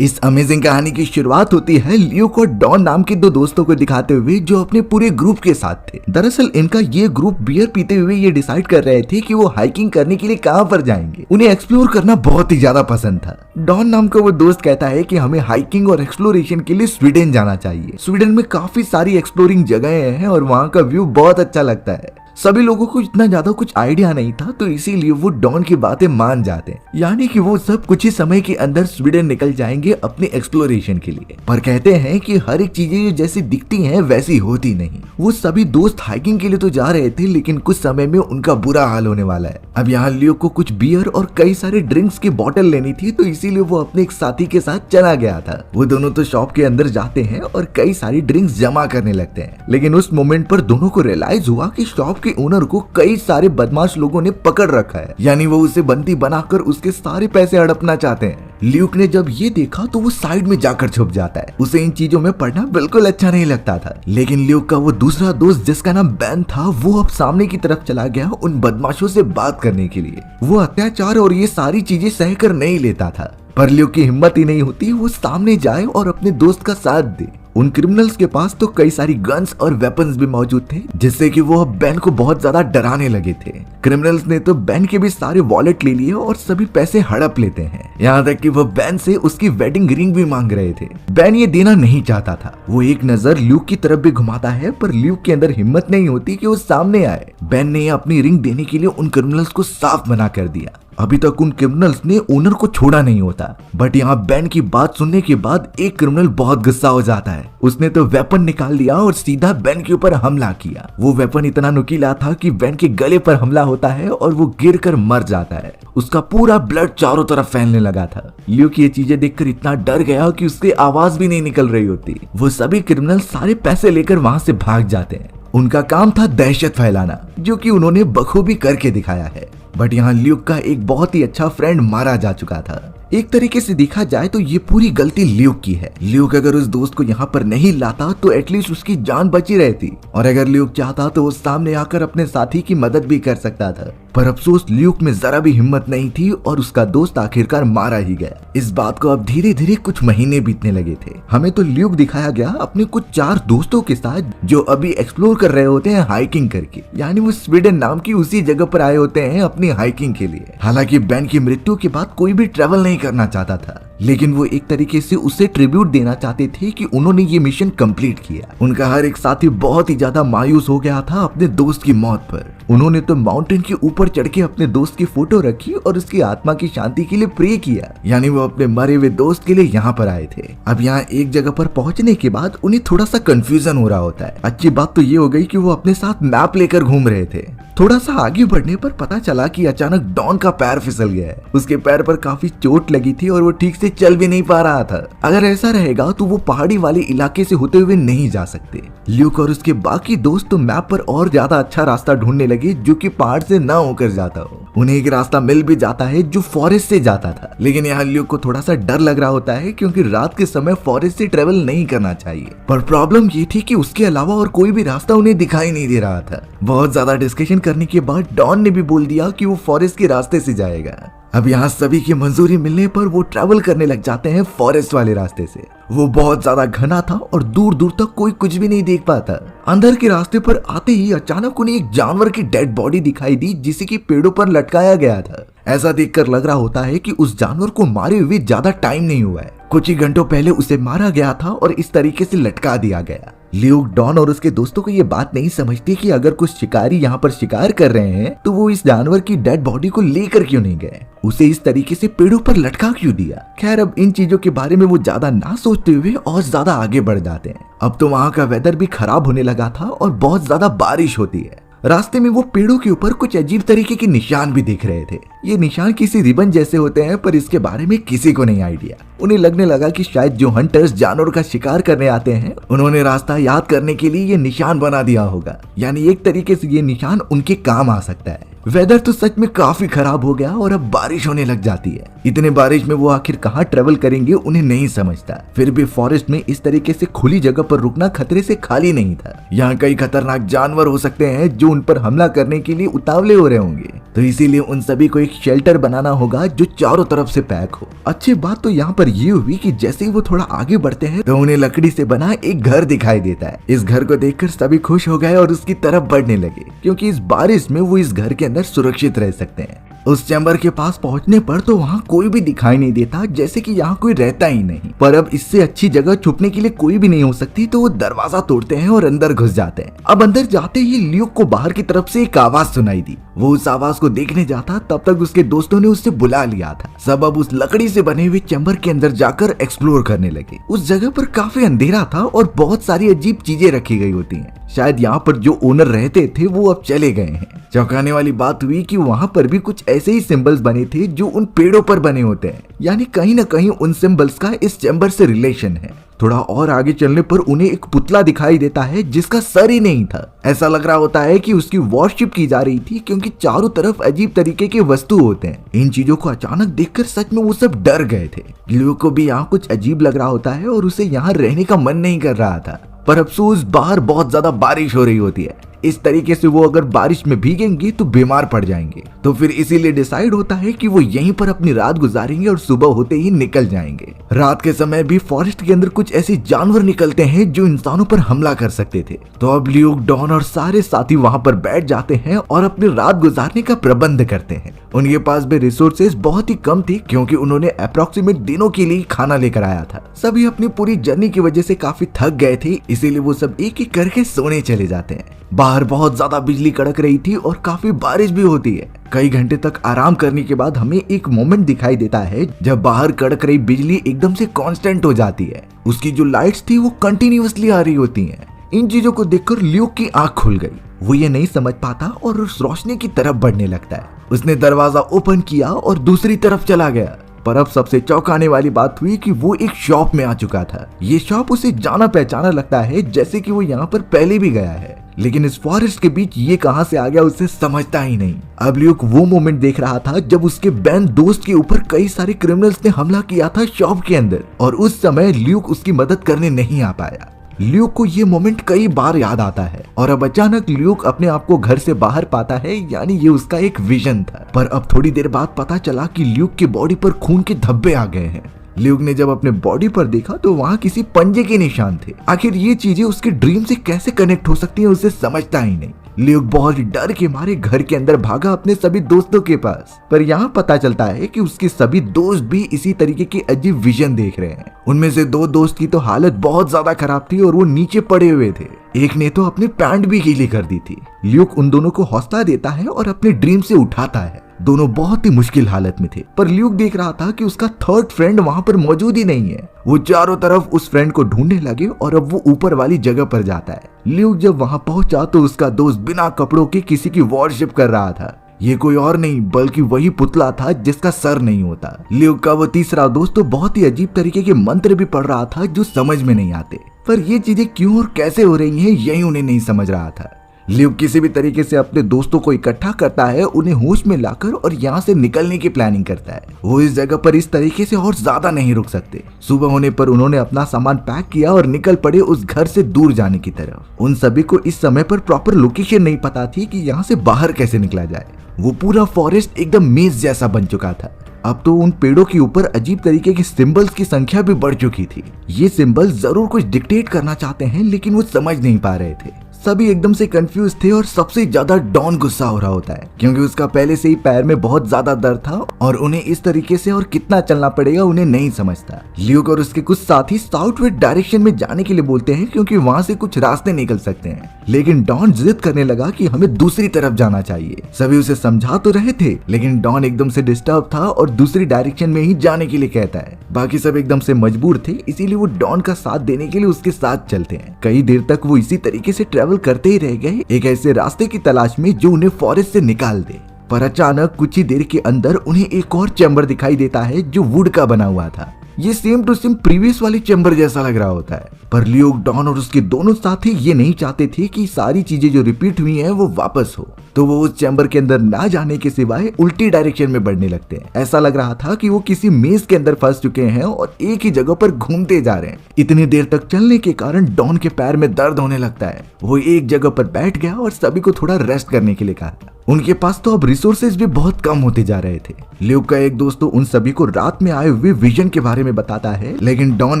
इस अमेजिंग कहानी की शुरुआत होती है ल्यूक और डॉन नाम के दो दोस्तों को दिखाते हुए जो अपने पूरे ग्रुप के साथ थे। दरअसल इनका ये ग्रुप बियर पीते हुए ये डिसाइड कर रहे थे कि वो हाइकिंग करने के लिए कहाँ पर जाएंगे। उन्हें एक्सप्लोर करना बहुत ही ज्यादा पसंद था। डॉन नाम का वो दोस्त कहता है कि हमें हाइकिंग और एक्सप्लोरेशन के लिए स्वीडन जाना चाहिए। स्वीडन में काफी सारी एक्सप्लोरिंग जगहें हैं और वहाँ का व्यू बहुत अच्छा लगता है। सभी लोगों को इतना ज्यादा कुछ आइडिया नहीं था, तो इसीलिए वो डॉन की बातें मान जाते हैं, यानी कि वो सब कुछ ही समय के अंदर स्वीडन निकल जाएंगे अपने एक्सप्लोरेशन के लिए। पर कहते हैं कि हर एक चीजें जैसी दिखती हैं वैसी होती नहीं। वो सभी दोस्त हाइकिंग के लिए तो जा रहे थे, लेकिन कुछ समय में उनका बुरा हाल होने वाला है। अब यहाँ ल्यूक को कुछ बियर और कई सारे ड्रिंक्स की बोतल लेनी थी, तो इसीलिए वो अपने एक साथी के साथ चला गया था। वो दोनों तो शॉप के अंदर जाते हैं और कई सारी ड्रिंक्स जमा करने लगते हैं, लेकिन उस मोमेंट पर दोनों को रियलाइज हुआ कि शॉप के ओनर को कई सारे बदमाश लोगों ने पकड़ रखा है, यानी वो उसे बंदी बनाकर उसके सारे पैसे हड़पना चाहते हैं। ल्यूक ने जब ये देखा तो वो साइड में जाकर छुप जाता है। उसे इन चीजों में पढ़ना बिल्कुल अच्छा नहीं लगता था, लेकिन ल्यूक का वो दूसरा दोस्त जिसका नाम बैन था, वो अब सामने की तरफ चला गया उन बदमाशों से बात करने के लिए। वो अत्याचार और ये सारी चीजें सहकर नहीं लेता था, पर ल्यूक की हिम्मत ही नहीं होती वो सामने जाए और अपने दोस्त का साथ दे। उन क्रिमिनल्स के पास तो कई सारी गन्स और वेपन्स भी मौजूद थे, जिससे कि वो अब बैन को बहुत ज्यादा डराने लगे थे। क्रिमिनल्स ने तो बैन के भी सारे वॉलेट ले लिए और सभी पैसे हड़प लेते हैं, यहाँ तक कि वो बैन से उसकी वेडिंग रिंग भी मांग रहे थे। बैन ये देना नहीं चाहता था। वो एक नजर ल्यूक की तरफ भी घुमाता है, पर ल्यूक के अंदर हिम्मत नहीं होती कि वो सामने आए। बैन ने अपनी रिंग देने के लिए उन क्रिमिनल्स को साफ मना कर दिया। अभी तक उन क्रिमिनल्स ने ओनर को छोड़ा नहीं होता, बट यहाँ बैन की बात सुनने के बाद एक क्रिमिनल बहुत गुस्सा हो जाता है। उसने तो वेपन निकाल लिया और सीधा बैन के ऊपर हमला किया। वो वेपन इतना नुकीला था कि बैन के गले पर हमला होता है और वो गिरकर मर जाता है। उसका पूरा ब्लड चारों तरफ फैलने लगा था। ल्यूक ये चीजें देखकर इतना डर गया कि उसकी आवाज भी नहीं निकल रही होती। वो सभी क्रिमिनल सारे पैसे लेकर वहां से भाग जाते हैं। उनका काम था दहशत फैलाना, जो कि उन्होंने बखूबी करके दिखाया है। बट यहाँ ल्यूक का एक बहुत ही अच्छा फ्रेंड मारा जा चुका था। एक तरीके से देखा जाए तो ये पूरी गलती ल्यूक की है। ल्यूक अगर उस दोस्त को यहाँ पर नहीं लाता तो एटलीस्ट उसकी जान बची रहती, और अगर ल्यूक चाहता तो वो सामने आकर अपने साथी की मदद भी कर सकता था। पर अफसोस ल्यूक में जरा भी हिम्मत नहीं थी और उसका दोस्त आखिरकार मारा ही गया। इस बात को अब धीरे धीरे कुछ महीने बीतने लगे थे। हमें तो ल्यूक दिखाया गया अपने कुछ 4 दोस्तों के साथ, जो अभी एक्सप्लोर कर रहे होते हैं हाइकिंग करके, यानी वो स्वीडन नाम की उसी जगह पर आए होते हैं अपनी हाइकिंग के लिए। हालांकि बैन की मृत्यु के बाद कोई भी ट्रेवल नहीं करना चाहता था, लेकिन वो एक तरीके से उसे ट्रिब्यूट देना चाहते थे कि उन्होंने ये मिशन कंप्लीट किया। उनका हर एक साथी बहुत ही ज्यादा मायूस हो गया था अपने दोस्त की मौत पर। उन्होंने तो माउंटेन के ऊपर चढ़ के अपने दोस्त की फोटो रखी और उसकी आत्मा की शांति के लिए प्रे किया, यानी वो अपने मरे हुए दोस्त के लिए यहाँ पर आए थे। अब यहाँ एक जगह पर पहुंचने के बाद उन्हें थोड़ा सा कंफ्यूजन हो रहा होता है। अच्छी बात तो ये हो गई कि वो अपने साथ मैप लेकर घूम रहे थे। थोड़ा सा आगे बढ़ने पर पता चला कि अचानक डॉन का पैर फिसल गया है। उसके पैर पर काफी चोट लगी थी और वो ठीक से चल भी नहीं पा रहा था। अगर ऐसा रहेगा तो वो पहाड़ी वाले इलाके से होते हुए नहीं जा सकते। ल्यूक और उसके बाकी दोस्त तो मैप पर और ज्यादा अच्छा रास्ता ढूंढने लगे, जो कि पहाड़ से ना होकर जाता हो। उन्हें एक रास्ता मिल भी जाता है जो फॉरेस्ट से जाता था, लेकिन यहाँ ल्यूक को थोड़ा सा डर लग रहा होता है, क्योंकि रात के समय फॉरेस्ट से ट्रेवल नहीं करना चाहिए। पर प्रॉब्लम ये थी कि उसके अलावा और कोई भी रास्ता उन्हें दिखाई नहीं दे रहा था। बहुत ज्यादा डिस्कशन करने के बाद डॉन ने भी बोल दिया कि वो फॉरेस्ट के रास्ते से जाएगा। अब यहाँ सभी की मंजूरी मिलने पर वो ट्रैवल करने लग जाते हैं फॉरेस्ट वाले रास्ते से। वो बहुत ज्यादा घना था और दूर दूर तक कोई कुछ भी नहीं देख पाता। अंदर के रास्ते पर आते ही अचानक उन्हें एक जानवर की डेड बॉडी दिखाई दी, जिसे कि पेड़ों पर लटकाया गया था। ऐसा देखकर लग रहा होता है कि उस जानवर को मारे हुए ज्यादा टाइम नहीं हुआ है, कुछ ही घंटों पहले उसे मारा गया था और इस तरीके से लटका दिया गया। ल्यूक, डॉन और उसके दोस्तों को ये बात नहीं समझती कि अगर कुछ शिकारी यहाँ पर शिकार कर रहे हैं तो वो इस जानवर की डेड बॉडी को लेकर क्यों नहीं गए, उसे इस तरीके से पेड़ों पर लटका क्यों दिया। खैर, अब इन चीजों के बारे में वो ज्यादा ना सोचते हुए और ज्यादा आगे बढ़ जाते हैं। अब तो वहाँ का वेदर भी खराब होने लगा था और बहुत ज्यादा बारिश होती है। रास्ते में वो पेड़ों के ऊपर कुछ अजीब तरीके के निशान भी दिख रहे थे। ये निशान किसी रिबन जैसे होते हैं, पर इसके बारे में किसी को नहीं आइडिया। उन्हें लगने लगा कि शायद जो हंटर्स जानवर का शिकार करने आते हैं, उन्होंने रास्ता याद करने के लिए ये निशान बना दिया होगा, यानी एक तरीके से ये निशान उनके काम आ सकता है। वेदर तो सच में काफी खराब हो गया और अब बारिश होने लग जाती है। इतने बारिश में वो आखिर कहाँ ट्रेवल करेंगे उन्हें नहीं समझता। फिर भी फॉरेस्ट में इस तरीके से खुली जगह पर रुकना खतरे से खाली नहीं था। यहाँ कई खतरनाक जानवर हो सकते हैं जो उन पर हमला करने के लिए उतावले हो रहे होंगे। तो इसीलिए उन सभी को एक शेल्टर बनाना होगा जो चारों तरफ से पैक हो। अच्छी बात तो यहाँ पर ये हुई कि जैसे ही वो थोड़ा आगे बढ़ते हैं तो उन्हें लकड़ी से बना एक घर दिखाई देता है। इस घर को देखकर सभी खुश हो गए और उसकी तरफ बढ़ने लगे, क्योंकि इस बारिश में वो इस घर के अंदर सुरक्षित रह सकते हैं। उस चैम्बर के पास पहुंचने पर तो वहाँ कोई भी दिखाई नहीं देता, जैसे कि यहाँ कोई रहता ही नहीं। पर अब इससे अच्छी जगह छुपने के लिए कोई भी नहीं हो सकती, तो वो दरवाजा तोड़ते हैं और अंदर घुस जाते हैं। अब अंदर जाते ही ल्यूक को बाहर की तरफ से एक आवाज सुनाई दी। वो उस आवाज को देखने जाता, तब तक उसके दोस्तों ने उससे बुला लिया था। सब अब उस लकड़ी से बने हुए चैम्बर के अंदर जाकर एक्सप्लोर करने लगे। उस जगह पर काफी अंधेरा था और बहुत सारी अजीब चीजें रखी गई होती हैं। शायद यहाँ पर जो ओनर रहते थे वो अब चले गए हैं। चौंकाने वाली बात हुई कि वहाँ पर भी कुछ ऐसे ही सिंबल्स बने थे जो उन पेड़ों पर बने होते हैं, यानी कहीं न कहीं उन सिंबल्स का इस चैम्बर से रिलेशन है। थोड़ा और आगे चलने पर उन्हें एक पुतला दिखाई देता है जिसका सर ही नहीं था। ऐसा लग रहा होता है कि उसकी वॉरशिप की जा रही थी, क्योंकि चारों तरफ अजीब तरीके के वस्तु होते हैं। इन चीजों को अचानक देखकर सच में वो सब डर गए थे। ल्यूक को भी यहाँ कुछ अजीब लग रहा होता है और उसे यहाँ रहने का मन नहीं कर रहा था। पर अफसोस बाहर बहुत ज्यादा बारिश हो रही होती है। इस तरीके से वो अगर बारिश में भीगेंगे तो बीमार पड़ जाएंगे। तो फिर इसीलिए डिसाइड होता है कि वो यहीं पर अपनी रात गुजारेंगे और सुबह होते ही निकल जाएंगे। रात के समय भी फॉरेस्ट के अंदर कुछ ऐसे जानवर निकलते हैं जो इंसानों पर हमला कर सकते थे। तो अब ल्यूक, डॉन और सारे साथी वहाँ पर बैठ जाते हैं और अपनी रात गुजारने का प्रबंध करते हैं। उनके पास भी रिसोर्सेज बहुत ही कम थी, क्योंकि उन्होंने अप्रोक्सीमेट दिनों के लिए खाना लेकर आया था। सभी अपनी पूरी जर्नी की वजह से काफी थक गए थे, इसीलिए वो सब एक एक करके सोने चले जाते हैं। बाहर बहुत ज्यादा बिजली कड़क रही थी और काफी बारिश भी होती है। कई घंटे तक आराम करने के बाद हमें एक मोमेंट दिखाई देता है जब बाहर कड़क रही बिजली एकदम से कांस्टेंट हो जाती है। उसकी जो लाइट्स थी वो कंटिन्यूअसली आ रही होती हैं। इन चीजों को देखकर ल्यूक की आंख खुल गई। वो ये नहीं समझ पाता और उस रोशनी की तरफ बढ़ने लगता है। उसने दरवाजा ओपन किया और दूसरी तरफ चला गया। पर अब सबसे चौंकाने वाली बात हुई कि वो एक शॉप में आ चुका था। ये शॉप उसे जाना पहचाना लगता है, जैसे कि वो यहाँ पर पहले भी गया है, लेकिन इस फॉरेस्ट के बीच ये कहां से आ गया उसे समझता ही नहीं। अब ल्यूक वो मोमेंट देख रहा था जब उसके बैन दोस्त के ऊपर कई सारे क्रिमिनल्स ने हमला किया था शॉप के अंदर, और उस समय ल्यूक उसकी मदद करने नहीं आ पाया। ल्यूक को ये मोमेंट कई बार याद आता है और अब अचानक ल्यूक अपने आप को घर से बाहर पाता है, यानी ये उसका एक विजन था। पर अब थोड़ी देर बाद पता चला कि ल्यूक की बॉडी पर खून के धब्बे आ गए हैं। ल्यूक ने जब अपने बॉडी पर देखा तो वहाँ किसी पंजे के निशान थे। आखिर ये चीजें उसके ड्रीम से कैसे कनेक्ट हो सकती हैं उसे समझता ही नहीं। ल्यूक बहुत डर के मारे घर के अंदर भागा अपने सभी दोस्तों के पास, पर यहाँ पता चलता है कि उसके सभी दोस्त भी इसी तरीके के अजीब विजन देख रहे हैं। उनमें से दो दोस्त की तो हालत बहुत ज्यादा खराब थी और वो नीचे पड़े हुए थे। एक ने तो अपनी पैंट भी गीली कर दी थी। ल्यूक उन दोनों को हौसला देता है और अपने ड्रीम से उठाता है। दोनों बहुत ही मुश्किल हालत में थे, पर ल्यूक देख रहा था कि उसका थर्ड फ्रेंड वहाँ पर मौजूद ही नहीं है। वो चारों तरफ उस फ्रेंड को ढूंढने लगे और अब वो ऊपर वाली जगह पर जाता है। ल्यूक जब वहाँ पहुंचा तो उसका दोस्त बिना कपड़ों के किसी की वॉरशिप कर रहा था। ये कोई और नहीं बल्कि वही पुतला था जिसका सर नहीं होता। ल्यूक का वो तीसरा दोस्त तो बहुत ही अजीब तरीके के मंत्र भी पढ़ रहा था जो समझ में नहीं आते, पर ये चीजें क्यों और कैसे हो रही हैं यही उन्हें नहीं समझ रहा था। ल्यूक किसी भी तरीके से अपने दोस्तों को इकट्ठा करता है, उन्हें होश में लाकर और यहाँ से निकलने की प्लानिंग करता है। वो इस जगह पर इस तरीके से और ज्यादा नहीं रुक सकते। सुबह होने पर उन्होंने अपना सामान पैक किया और निकल पड़े उस घर से दूर जाने की तरफ। उन सभी को इस समय पर प्रॉपर लोकेशन नहीं पता थी कि यहाँ से बाहर कैसे निकला जाए। वो पूरा फॉरेस्ट एकदम मेज जैसा बन चुका था। अब तो उन पेड़ों के ऊपर अजीब तरीके के सिंबल्स की संख्या भी बढ़ चुकी थी। ये सिंबल्स जरूर कुछ डिक्टेट करना चाहते हैं, लेकिन वो समझ नहीं पा रहे थे। सभी एकदम से कंफ्यूज थे और सबसे ज्यादा डॉन गुस्सा हो रहा होता है, क्योंकि उसका पहले से ही पैर में बहुत ज्यादा दर्द था और उन्हें इस तरीके से और कितना चलना पड़ेगा उन्हें नहीं समझता। ल्यूक और उसके कुछ साथी साउथ वेस्ट डायरेक्शन में जाने के लिए बोलते हैं, क्योंकि वहाँ से कुछ रास्ते निकल सकते हैं, लेकिन डॉन जिद करने लगा कि हमें दूसरी तरफ जाना चाहिए। सभी उसे समझा तो रहे थे, लेकिन डॉन एकदम से डिस्टर्ब था और दूसरी डायरेक्शन में ही जाने के लिए कहता है। बाकी सब एकदम से मजबूर थे, इसीलिए वो डॉन का साथ देने के लिए उसके साथ चलते हैं। कई देर तक वो इसी तरीके से ट्रेवल करते ही रह गए, एक ऐसे रास्ते की तलाश में जो उन्हें फॉरेस्ट से निकाल दे। पर अचानक कुछ ही देर के अंदर उन्हें एक और चैम्बर दिखाई देता है जो वुड का बना हुआ था। ये सेम टू सेम प्रीवियस वाली चैम्बर जैसा लग रहा होता है, पर ल्यूक, डॉन और उसके दोनों साथी ये नहीं चाहते थे कि सारी चीजें जो रिपीट हुई हैं वो वापस हो, तो वो उस चैम्बर के अंदर ना जाने के सिवाय उल्टी डायरेक्शन में बढ़ने लगते हैं। ऐसा लग रहा था कि वो किसी मेज के अंदर फंस चुके हैं और एक ही जगह पर घूमते जा रहे हैं। इतनी देर तक चलने के कारण डॉन के पैर में दर्द होने लगता है। वो एक जगह पर बैठ गया और सभी को थोड़ा रेस्ट करने के लिए कहा। उनके पास तो अब रिसोर्सेज भी बहुत कम होते जा रहे थे। ल्यूक का एक दोस्त तो उन सभी को रात में आए हुए विजन के बारे में बताता है, लेकिन डॉन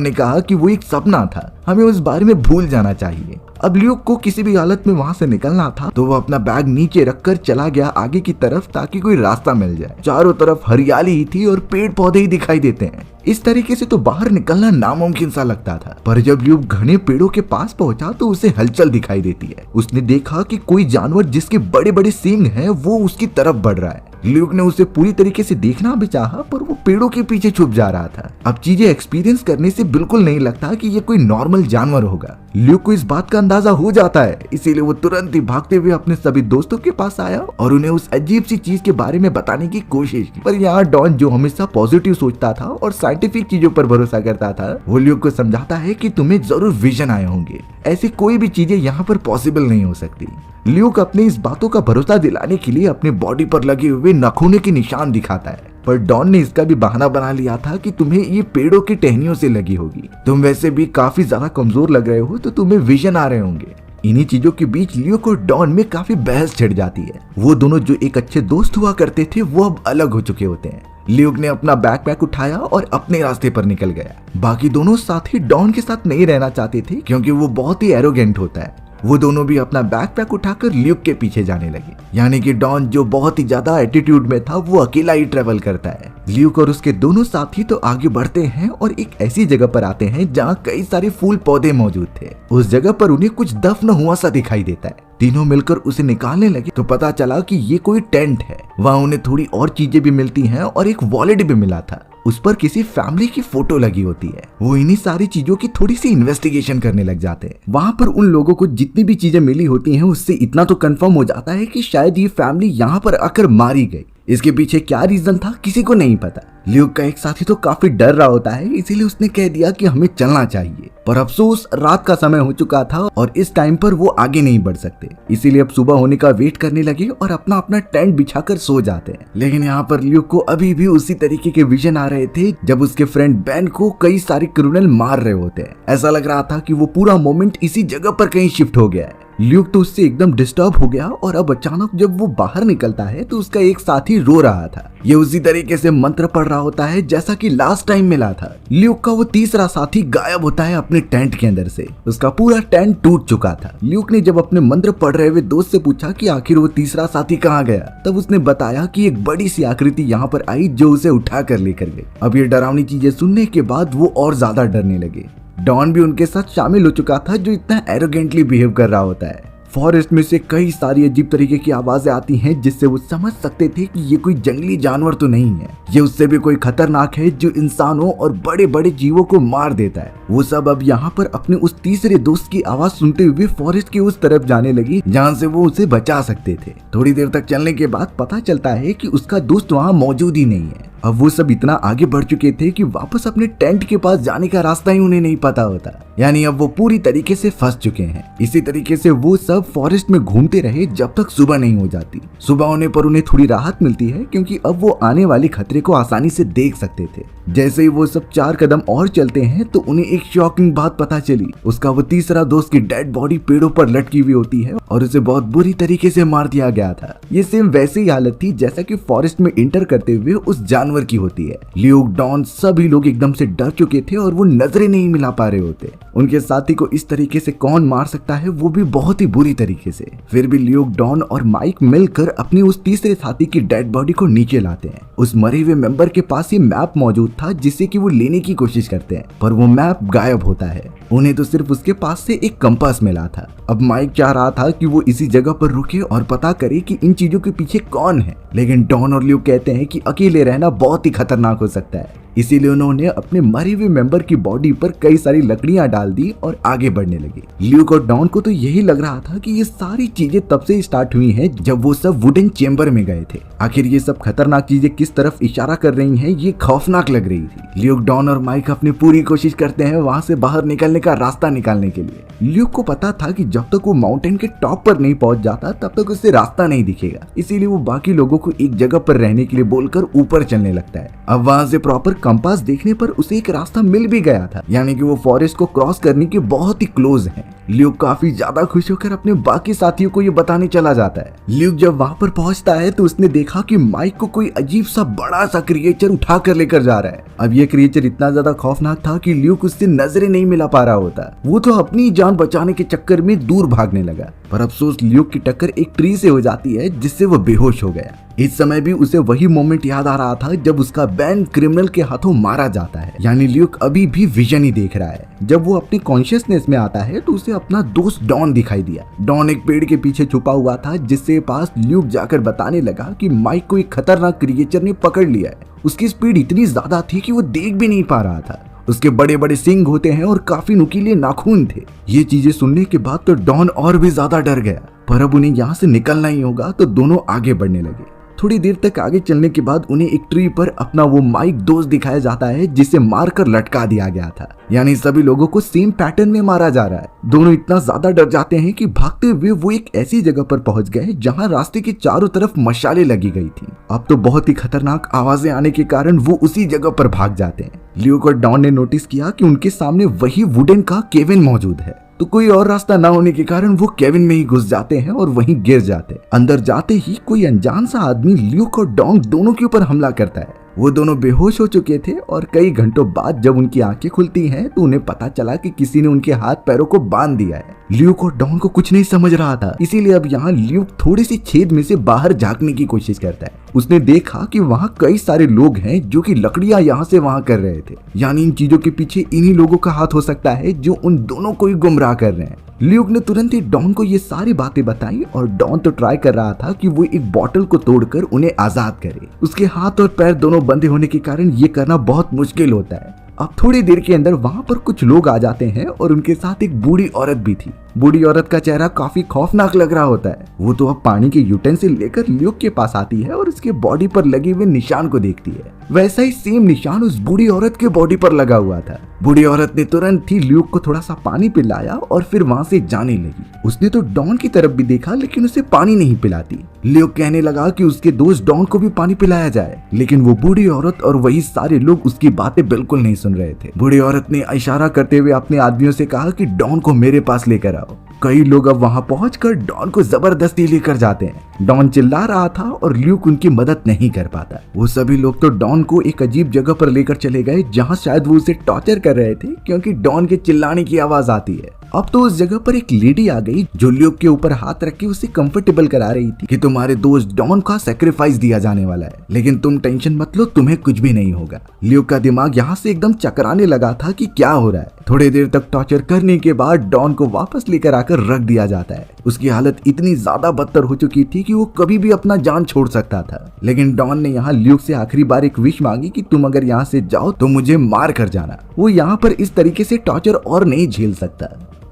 ने कहा कि वो एक सपना था, हमें उस बारे में भूल जाना चाहिए। अब ल्यूक को किसी भी हालत में वहां से निकलना था, तो वो अपना बैग नीचे रखकर चला गया आगे की तरफ ताकि कोई रास्ता मिल जाए। चारों तरफ हरियाली ही थी और पेड़ पौधे ही दिखाई देते हैं। इस तरीके से तो बाहर निकलना नामुमकिन सा लगता था, पर जब ल्यूक घने पेड़ों के पास पहुंचा तो उसे हलचल दिखाई देती है। उसने देखा कि कोई जानवर जिसके बड़े बड़े सींग हैं वो उसकी तरफ बढ़ रहा है। ल्यूक ने उसे पूरी तरीके से देखना भी चाहा, पर वो पेड़ों के पीछे छुप जा रहा था। अब चीजें एक्सपीरियंस करने से बिल्कुल नहीं लगता कि ये कोई नॉर्मल जानवर होगा। ल्यूक को इस बात का अंदाजा हो जाता है, इसीलिए वो तुरंत ही भागते हुए अपने सभी दोस्तों के पास आया और उन्हें उस अजीब सी चीज के बारे में बताने की कोशिश की। पर यहाँ डॉन, जो हमेशा पॉजिटिव सोचता था और साइंटिफिक चीजों पर भरोसा करता था, वो ल्यूक को समझाता है कि तुम्हें जरूर विजन आए होंगे, ऐसी कोई भी चीजें यहाँ पर पॉसिबल नहीं हो सकती। ल्यूक अपनी इस बातों का भरोसा दिलाने के लिए अपने बॉडी पर लगे हुए नाखूनों के निशान दिखाता है, पर डॉन ने इसका भी बहाना बना लिया था कि तुम्हें ये पेड़ों की टहनियों से लगी होगी, तुम वैसे भी काफी ज्यादा कमजोर लग रहे हो, तो तुम्हें विजन आ रहे होंगे। इन्हीं चीजों के बीच ल्यूक और डॉन में काफी बहस छिड़ जाती है। वो दोनों जो एक अच्छे दोस्त हुआ करते थे वो अब अलग हो चुके होते हैं। ल्यूक ने अपना बैकपैक उठाया और अपने रास्ते पर निकल गया। बाकी दोनों साथी डॉन के साथ नहीं रहना चाहते थे क्योंकि वो बहुत ही एरोगेंट होता है। वो दोनों भी अपना बैकपैक उठाकर ल्यूक के पीछे जाने लगे। यानी कि डॉन, जो बहुत ही ज्यादा एटीट्यूड में था, वो अकेला ही ट्रेवल करता है। ल्यूक और उसके दोनों साथी तो आगे बढ़ते हैं और एक ऐसी जगह पर आते हैं जहाँ कई सारे फूल पौधे मौजूद थे। उस जगह पर उन्हें कुछ दफन हुआ सा दिखाई देता है। तीनों मिलकर उसे निकालने लगे तो पता चला कि ये कोई टेंट है। वहाँ उन्हें थोड़ी और चीजें भी मिलती हैं और एक वॉलेट भी मिला था, उस पर किसी फैमिली की फोटो लगी होती है। वो इन्हीं सारी चीजों की थोड़ी सी इन्वेस्टिगेशन करने लग जाते हैं। वहाँ पर उन लोगों को जितनी भी चीजें मिली होती हैं उससे इतना तो कंफर्म हो जाता है कि शायद ये फैमिली यहाँ पर आकर मारी गई। इसके पीछे क्या रीजन था किसी को नहीं पता। ल्यूक का एक साथी तो काफी डर रहा होता है, इसीलिए उसने कह दिया कि हमें चलना चाहिए, पर अफसोस रात का समय हो चुका था और इस टाइम पर वो आगे नहीं बढ़ सकते। इसीलिए अब सुबह होने का वेट करने लगे और अपना अपना टेंट बिछाकर सो जाते हैं। लेकिन यहाँ पर ल्यूक को अभी भी उसी तरीके के विजन आ रहे थे जब उसके फ्रेंड बेन को कई सारे क्रिमिनल मार रहे होते हैं। ऐसा लग रहा था कि वो पूरा मोमेंट इसी जगह पर कहीं शिफ्ट हो गया है। ल्यूक तो उससे एकदम डिस्टर्ब हो गया और अब अचानक जब वो बाहर निकलता है तो उसका एक साथी रो रहा था। ये उसी तरीके से मंत्र पढ़ रहा होता है जैसा कि लास्ट टाइम मिला था। ल्यूक का वो तीसरा साथी गायब होता है अपने टेंट के अंदर से। उसका पूरा टेंट टूट चुका था। ल्यूक ने जब अपने मंत्र पढ़ रहे हुए दोस्त से पूछा कि आखिर वो तीसरा साथी कहाँ गया, तब उसने बताया कि एक बड़ी सी आकृति यहाँ पर आई जो उसे उठा कर लेकर गई। अब ये डरावनी चीजें सुनने के बाद वो और ज्यादा डरने लगे। डॉन भी उनके साथ शामिल हो चुका था, जो इतना एरोगेंटली बिहेव कर रहा होता है। फॉरेस्ट में से कई सारी अजीब तरीके की आवाजें आती हैं जिससे वो समझ सकते थे कि ये कोई जंगली जानवर तो नहीं है, ये उससे भी कोई खतरनाक है जो इंसानों और बड़े बड़े जीवों को मार देता है। वो सब अब यहाँ पर अपने उस तीसरे दोस्त की आवाज सुनते हुए फॉरेस्ट की उस तरफ जाने लगी जहाँ से वो उसे बचा सकते थे। थोड़ी देर तक चलने के बाद पता चलता है कि उसका दोस्त वहाँ मौजूद ही नहीं है। अब वो सब इतना आगे बढ़ चुके थे कि वापस अपने टेंट के पास जाने का रास्ता ही उन्हें नहीं पता होता। यानी अब वो पूरी तरीके से फंस चुके हैं। इसी तरीके से वो सब फॉरेस्ट में घूमते रहे जब तक सुबह नहीं हो जाती। सुबह होने पर उन्हें थोड़ी राहत मिलती है क्योंकि अब वो आने वाले खतरे को आसानी से देख सकते थे। जैसे ही वो सब 4 कदम और चलते हैं तो उन्हें एक शॉकिंग बात पता चली। उसका वो तीसरा दोस्त की डेड बॉडी पेड़ों पर लटकी हुई होती है और उसे बहुत बुरी तरीके से मार दिया गया था। ये सेम वैसी हालत थी जैसा कि फॉरेस्ट में इंटर करते हुए उस जानवर की होती है। ल्यूक, डॉन, सभी लोग एकदम से डर चुके थे और वो नजरें नहीं मिला पा रहे होते। उनके साथी को इस तरीके से कौन मार सकता है, वो भी बहुत ही बुरी तरीके से। फिर भी ल्यूक, डॉन और माइक मिलकर अपनी उस तीसरे साथी की डेड बॉडी को नीचे लाते हैं। उस मरे हुए मेंबर के पास ये मैप मौजूद था जिससे कि वो लेने की कोशिश करते हैं, पर वो मैप गायब होता है। उन्हें तो सिर्फ उसके पास से एक कंपास मिला था। अब माइक चाह रहा था कि वो इसी जगह पर रुके और पता करे कि इन चीजों के पीछे कौन है, लेकिन डॉन और ल्यूक कहते हैं कि अकेले रहना बहुत ही खतरनाक हो सकता है। इसीलिए उन्होंने अपने मरे हुए मेंबर की बॉडी पर कई सारी लकड़ियां डाल दी और आगे बढ़ने लगे। ल्यूक और डॉन को तो यही लग रहा था कि ये सारी चीजें तब से स्टार्ट हुई हैं जब वो सब वुडन चेंबर में गए थे। आखिर ये सब खतरनाक चीजें किस तरफ इशारा कर रही हैं, ये खौफनाक लग रही थी। ल्यूक, डॉन और माइक अपनी पूरी कोशिश करते हैं वहां से बाहर निकलने का रास्ता निकालने के लिए। ल्यूक को पता था कि जब तक वो माउंटेन के टॉप पर नहीं पहुंच जाता तब तक उसे रास्ता नहीं दिखेगा। इसीलिए वो बाकी लोगों को एक जगह पर रहने के लिए बोलकर ऊपर चलने लगता है। अब वहां से प्रॉपर कंपास देखने पर उसे एक रास्ता मिल भी गया था, यानी कि वो फॉरेस्ट को क्रॉस करने के बहुत ही क्लोज है। ल्यूक काफी ज्यादा खुश होकर अपने बाकी साथियों को ये बताने चला जाता है। ल्यूक जब वहां पर पहुंचता है तो उसने देखा कि माइक को कोई अजीब सा बड़ा सा क्रिएचर उठा कर लेकर जा रहा है। अब ये क्रिएचर इतना ज्यादा खौफनाक था कि ल्यूक उससे नजरें नहीं मिला पा रहा होता। वो तो अपनी जान बचाने के चक्कर में दूर भागने लगा, पर अफसोस ल्यूक की टक्कर एक ट्री से हो जाती है जिससे वो बेहोश हो गया। इस समय भी उसे वही मोमेंट याद आ रहा था जब उसका बैंड क्रिमिनल के हाथों मारा जाता है, यानी ल्यूक अभी भी विजन ही देख रहा है। जब वो अपनी कॉन्शियसनेस में आता है तो उसे अपना दोस्त डॉन दिखाई दिया। डॉन एक पेड़ के पीछे छुपा हुआ था, जिससे पास ल्यूक जाकर बताने लगा कि माइक को एक खतरनाक क्रिएचर ने पकड़ लिया है। उसकी स्पीड इतनी ज्यादा थी कि वो देख भी नहीं पा रहा था। उसके बड़े बड़े सींग होते हैं और काफी नुकीले नाखून थे। ये चीजें सुनने के बाद तो डॉन और भी ज्यादा डर गया, पर अब उन्हें यहाँ से निकलना ही होगा, तो दोनों आगे बढ़ने लगे। थोड़ी देर तक आगे चलने के बाद उन्हें एक ट्री पर अपना वो माइक दोस्त दिखाया जाता है, जिसे मारकर लटका दिया गया था, यानी सभी लोगों को सेम पैटर्न में मारा जा रहा है। दोनों इतना ज्यादा डर जाते हैं कि भागते हुए वो एक ऐसी जगह पर पहुंच गए जहां रास्ते के चारों तरफ मशाले लगी गई थी। अब तो बहुत ही खतरनाक आवाजें आने के कारण वो उसी जगह पर भाग जाते हैं। ल्यूक और डॉन ने नोटिस किया कि उनके सामने वही वुडन का केविन मौजूद है, तो कोई और रास्ता ना होने के कारण वो केविन में ही घुस जाते हैं और वहीं गिर जाते हैं। अंदर जाते ही कोई अनजान सा आदमी ल्यूक और डॉन दोनों के ऊपर हमला करता है। वो दोनों बेहोश हो चुके थे और कई घंटों बाद जब उनकी आंखें खुलती हैं तो उन्हें पता चला कि किसी ने उनके हाथ पैरों को बांध दिया है। ल्यूक और डॉन को कुछ नहीं समझ रहा था, इसीलिए अब यहाँ ल्यूक थोड़ी सी छेद में से बाहर झांकने की कोशिश करता है। उसने देखा कि वहाँ कई सारे लोग हैं जो कि लकड़ियां यहाँ से वहाँ कर रहे थे, यानी इन चीजों के पीछे इन्हीं लोगों का हाथ हो सकता है जो उन दोनों को ही गुमराह कर रहे हैं। ल्यूक ने तुरंत ही डॉन को ये सारी बातें बताई और डॉन तो ट्राई कर रहा था कि वो एक बॉटल को तोड़कर उन्हें आजाद करे। उसके हाथ और पैर दोनों बंधे होने के कारण ये करना बहुत मुश्किल होता है। अब थोड़ी देर के अंदर वहाँ पर कुछ लोग आ जाते हैं और उनके साथ एक बूढ़ी औरत भी थी। बूढ़ी औरत का चेहरा काफी खौफनाक लग रहा होता है। वो तो अब पानी के यूटेंसिल लेकर ल्यूक के पास आती है और उसके बॉडी पर लगे हुए निशान को देखती है। वैसा ही सेम निशान उस बूढ़ी औरत के बॉडी पर लगा हुआ था। बूढ़ी औरत ने तुरंत ही ल्यूक को थोड़ा सा पानी पिलाया और फिर वहाँ से जाने लगी। उसने तो डॉन की तरफ भी देखा, लेकिन उसे पानी नहीं पिलाती। ल्यूक कहने लगा कि उसके दोस्त डॉन को भी पानी पिलाया जाए, लेकिन वो बूढ़ी औरत और वही सारे लोग उसकी बातें बिल्कुल नहीं सुन रहे थे। बूढ़ी औरत ने इशारा करते हुए अपने आदमियों से कहा कि डॉन को मेरे पास लेकर आओ। कई लोग अब वहां पहुंचकर डॉन को जबरदस्ती लेकर जाते हैं। डॉन चिल्ला रहा था और ल्यूक उनकी मदद नहीं कर पाता। वो सभी लोग तो डॉन को एक अजीब जगह पर लेकर चले गए जहां शायद वो उसे टॉर्चर कर रहे थे, क्योंकि डॉन के चिल्लाने की आवाज आती है। अब तो उस जगह पर एक लेडी आ गई जो ल्यूक के ऊपर हाथ रख के उसे कंफर्टेबल करा रही थी कि तुम्हारे दोस्त डॉन का सैक्रिफाइस दिया जाने वाला है, लेकिन तुम टेंशन मत लो, तुम्हें कुछ भी नहीं होगा। ल्यूक का दिमाग यहाँ से एकदम चकराने लगा था कि क्या हो रहा है। थोड़ी देर तक टॉर्चर करने के बाद डॉन को वापस लेकर आकर रख दिया जाता है। उसकी हालत इतनी ज्यादा बदतर हो चुकी थी कि वो कभी भी अपना जान छोड़ सकता था, लेकिन डॉन ने यहाँ ल्यूक से आखिरी बार एक विश मांगी कि तुम अगर यहाँ से जाओ तो मुझे मार कर जाना। वो यहाँ पर इस तरीके से टॉर्चर और नहीं झेल सकता।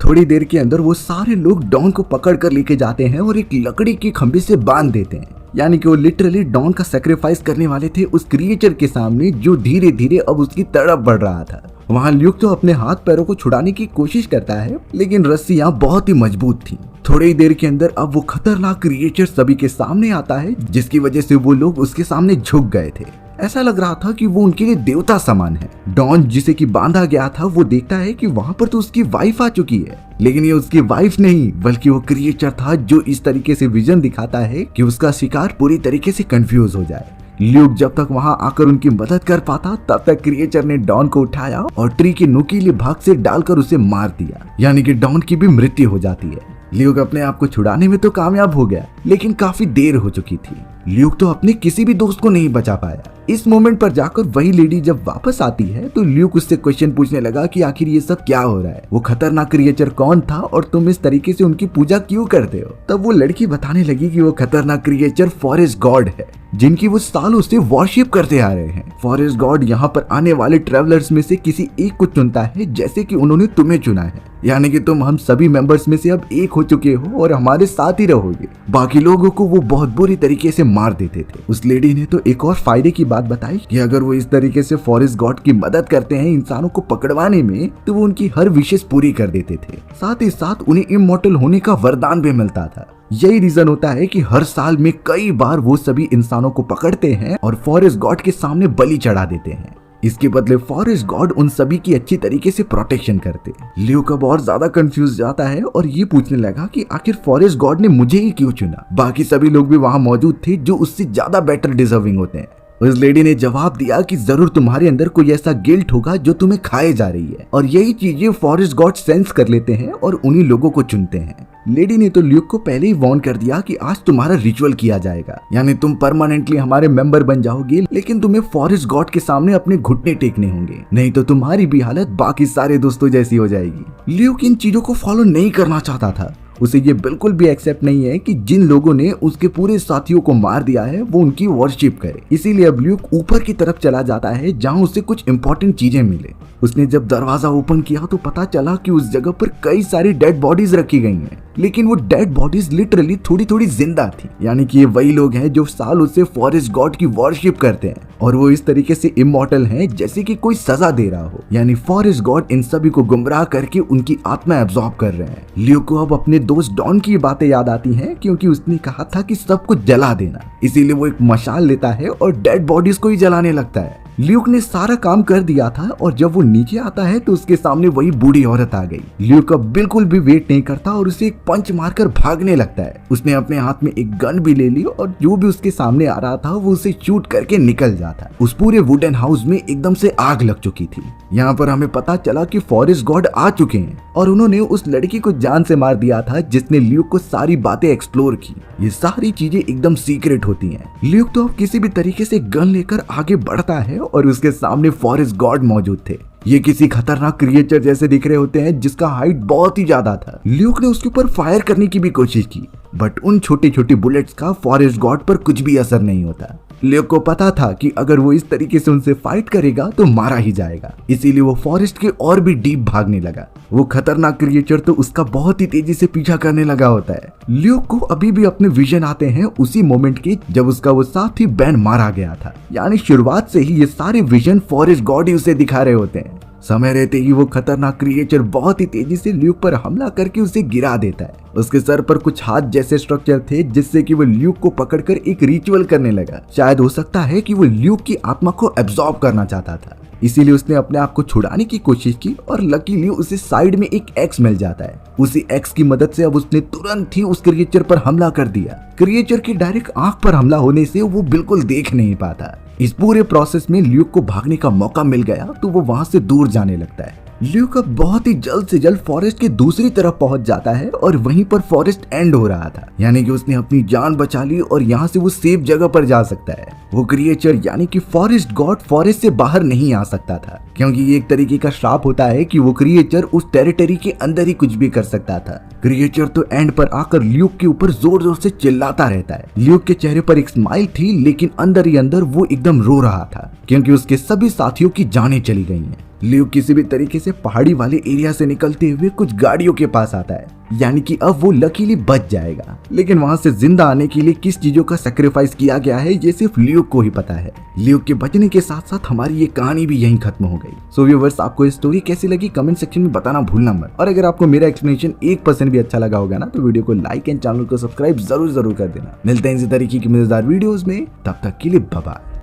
थोड़ी देर के अंदर वो सारे लोग डॉन को पकड़ कर लेके जाते हैं और एक लकड़ी के खंभे से बांध देते हैं, यानी कि वो लिटरली डॉन का सैक्रिफाइस करने वाले थे उस क्रिएचर के सामने जो धीरे धीरे अब उसकी तरफ बढ़ रहा था। वहाँ ल्यूक तो अपने हाथ पैरों को छुड़ाने की कोशिश करता है, लेकिन रस्सियां बहुत ही मजबूत थी। थोड़ी देर के अंदर अब वो खतरनाक क्रिएचर सभी के सामने आता है, जिसकी वजह से वो लोग उसके सामने झुक गए थे। ऐसा लग रहा था कि वो उनके लिए देवता समान है। डॉन जिसे कि बांधा गया था वो देखता है कि वहाँ पर तो उसकी वाइफ आ चुकी है, लेकिन ये उसकी वाइफ नहीं बल्कि वो क्रिएचर था जो इस तरीके से विजन दिखाता है कि उसका शिकार पूरी तरीके से कंफ्यूज हो जाए। ल्यूक जब तक वहां आकर उनकी मदद कर पाता तब तक क्रिएचर ने डॉन को उठाया और ट्री के नुकीले भाग से डालकर उसे मार दिया, यानी कि डॉन की भी मृत्यु हो जाती है। ल्यूक अपने आप को छुड़ाने में तो कामयाब हो गया, लेकिन काफी देर हो चुकी थी। ल्यूक तो अपने किसी भी दोस्त को नहीं बचा पाया। इस मोमेंट पर जाकर वही लेडी जब वापस आती है तो ल्यूक उससे क्वेश्चन पूछने लगा कि आखिर ये सब क्या हो रहा है, वो खतरनाक क्रिएचर कौन था और तुम इस तरीके से उनकी पूजा क्यों करते हो। तब वो लड़की बताने लगी कि वो खतरनाक क्रिएचर फॉरेस्ट गॉड है, जिनकी वो सालों से वॉरशिप करते आ रहे हैं। फॉरेस्ट गॉड यहाँ पर आने वाले ट्रेवलर्स में से किसी एक को चुनता है, जैसे कि उन्होंने तुम्हें चुना है, यानी कि तुम हम सभी मेंबर्स में से अब एक हो चुके हो और हमारे साथ ही रहोगे। बाकी लोगों को वो बहुत बुरी तरीके से मार देते थे। उस लेडी ने तो एक और फायदे की बात बताई कि अगर वो इस तरीके से फॉरेस्ट गॉड की मदद करते हैं इंसानों को पकड़वाने में, तो वो उनकी हर विशेष पूरी कर देते थे। साथ ही साथ उन्हें इमॉर्टल होने का वरदान भी मिलता था। यही रीजन होता है कि हर साल में कई बार वो सभी इंसानों को पकड़ते हैं और फॉरेस्ट गॉड के सामने बलि चढ़ा देते हैं। इसके बदले फॉरेस्ट गॉड उन सभी की अच्छी तरीके से प्रोटेक्शन करते। लियो कब और ज्यादा कंफ्यूज जाता है और ये पूछने लगा कि आखिर फॉरेस्ट गॉड ने मुझे ही क्यों चुना, बाकी सभी लोग भी वहां मौजूद थे जो उससे ज्यादा बेटर डिजर्विंग होते हैं। उस लेडी ने जवाब दिया कि जरूर तुम्हारे अंदर कोई ऐसा गिल्ट होगा जो तुम्हें खाए जा रही है, और यही चीजें फॉरेस्ट गॉड सेंस कर लेते हैं और उन्हीं लोगों को चुनते हैं। लेडी ने तो ल्यूक को पहले ही वार्न कर दिया कि आज तुम्हारा रिचुअल किया जाएगा, यानी तुम परमानेंटली हमारे मेंबर बन जाओगे, लेकिन तुम्हें फॉरेस्ट गॉड के सामने अपने घुटने टेकने होंगे, नहीं तो तुम्हारी भी हालत बाकी सारे दोस्तों जैसी हो जाएगी। ल्यूक इन चीजों को फॉलो नहीं करना चाहता था। उसे ये बिल्कुल भी एक्सेप्ट नहीं है कि जिन लोगों ने उसके पूरे साथियों को मार दिया है वो उनकी वर्शिप करे। इसीलिए अब ल्यूक ऊपर की तरफ चला जाता है जहाँ उसे कुछ इंपॉर्टेंट चीजें मिले। उसने जब दरवाजा ओपन किया तो पता चला कि उस जगह पर कई सारी डेड बॉडीज रखी गई हैं, लेकिन वो डेड बॉडीज लिटरली थोड़ी थोड़ी जिंदा थी, यानी कि ये वही लोग हैं जो सालों से फॉरेस्ट गॉड की वर्शिप करते हैं और वो इस तरीके से इमॉर्टल हैं जैसे कि कोई सजा दे रहा हो। यानी फॉरेस्ट गॉड इन सभी को गुमराह करके उनकी आत्मा एब्जॉर्ब कर रहे हैं। लियो को अब अपने दोस्त डॉन की बातें याद आती हैं, क्योंकि उसने कहा था कि सब कुछ जला देना, इसीलिए वो एक मशाल लेता है और डेड बॉडीज को ही जलाने लगता है। ल्यूक ने सारा काम कर दिया था और जब वो नीचे आता है तो उसके सामने वही बूढ़ी औरत आ गई। ल्यूक अब बिल्कुल भी वेट नहीं करता और उसे एक पंच मारकर भागने लगता है। उसने अपने हाथ में एक गन भी ले ली और जो भी उसके सामने आ रहा था वो उसे शूट करके निकल जाता। उस पूरे वुडन हाउस में एकदम से आग लग चुकी थी। यहाँ पर हमें पता चला कि फॉरेस्ट गॉड आ चुके हैं और उन्होंने उस लड़की को जान से मार दिया था जिसने ल्यूक को सारी बातें एक्सप्लोर की। ये सारी चीजें एकदम सीक्रेट होती हैं। ल्यूक तो अब किसी भी तरीके से गन लेकर आगे बढ़ता है और उसके सामने फॉरेस्ट गॉड मौजूद थे। ये किसी खतरनाक क्रिएचर जैसे दिख रहे होते हैं जिसका हाइट बहुत ही ज्यादा था। ल्यूक ने उसके ऊपर फायर करने की भी कोशिश की, बट उन छोटी छोटी बुलेट्स का फॉरेस्ट गॉड पर कुछ भी असर नहीं होता। ल्यूक को पता था कि अगर वो इस तरीके से उनसे फाइट करेगा तो मारा ही जाएगा, इसीलिए वो फॉरेस्ट के और भी डीप भागने लगा। वो खतरनाक क्रिएचर तो उसका बहुत ही तेजी से पीछा करने लगा होता है। ल्यूक को अभी भी अपने विजन आते हैं उसी मोमेंट के जब उसका वो साथी बैन मारा गया था, यानी शुरुआत से ही ये सारे विजन फॉरेस्ट गॉड ही उसे दिखा रहे होते हैं। समय रहते ही वो खतरनाक क्रिएचर बहुत ही तेजी से ल्यूक पर हमला करके उसे गिरा देता है। उसके सर पर कुछ हाथ जैसे स्ट्रक्चर थे जिससे कि वो ल्यूक को पकड़कर एक रिचुअल करने लगा। शायद हो सकता है कि वो ल्यूक की आत्मा को एब्जॉर्ब करना चाहता था, इसीलिए उसने अपने आप को छुड़ाने की कोशिश की और लकीली उसे साइड में एक एक्स मिल जाता है। उसी एक्स की मदद से अब उसने तुरंत ही उस क्रिएचर पर हमला कर दिया। क्रिएचर की डायरेक्ट आंख पर हमला होने से वो बिल्कुल देख नहीं पाता। इस पूरे प्रोसेस में ल्यूक को भागने का मौका मिल गया तो वो वहां से दूर जाने लगता है। ल्यूक अब बहुत ही जल्द से जल्द फॉरेस्ट के दूसरी तरफ पहुंच जाता है और वहीं पर फॉरेस्ट एंड हो रहा था, यानी कि उसने अपनी जान बचा ली और यहाँ से वो सेफ जगह पर जा सकता है। वो क्रिएचर यानी कि फॉरेस्ट गॉड फॉरेस्ट से बाहर नहीं आ सकता था, क्योंकि ये एक तरीके का श्राप होता है कि वो क्रिएचर उस टेरिटरी के अंदर ही कुछ भी कर सकता था। क्रिएचर तो एंड पर आकर ल्यूक के ऊपर जोर जोर से चिल्लाता रहता है। ल्यूक के चेहरे पर एक स्माइल थी, लेकिन अंदर ही अंदर वो एकदम रो रहा था, क्योंकि उसके सभी साथियों की जानें चली गई हैं। ल्यूक किसी भी तरीके से पहाड़ी वाले एरिया से निकलते हुए कुछ गाड़ियों के पास आता है, यानी कि अब वो लकीली बच जाएगा। लेकिन वहां से जिंदा आने के लिए किस चीजों का सैक्रिफाइस किया गया है ये सिर्फ ल्यूक को ही पता है। ल्यूक के बचने के साथ साथ हमारी ये कहानी भी यहीं खत्म हो गई। सो व्यूअर्स, आपको ये स्टोरी कैसी लगी कमेंट सेक्शन में बताना भूलना मत, और अगर आपको मेरा एक्सप्लेनेशन 1% भी अच्छा लगा होगा ना तो वीडियो को लाइक एंड चैनल को सब्सक्राइब जरूर कर देना। मिलते हैं इसी तरीके की मजेदार वीडियोस में, तब तक के लिए बाय बाय।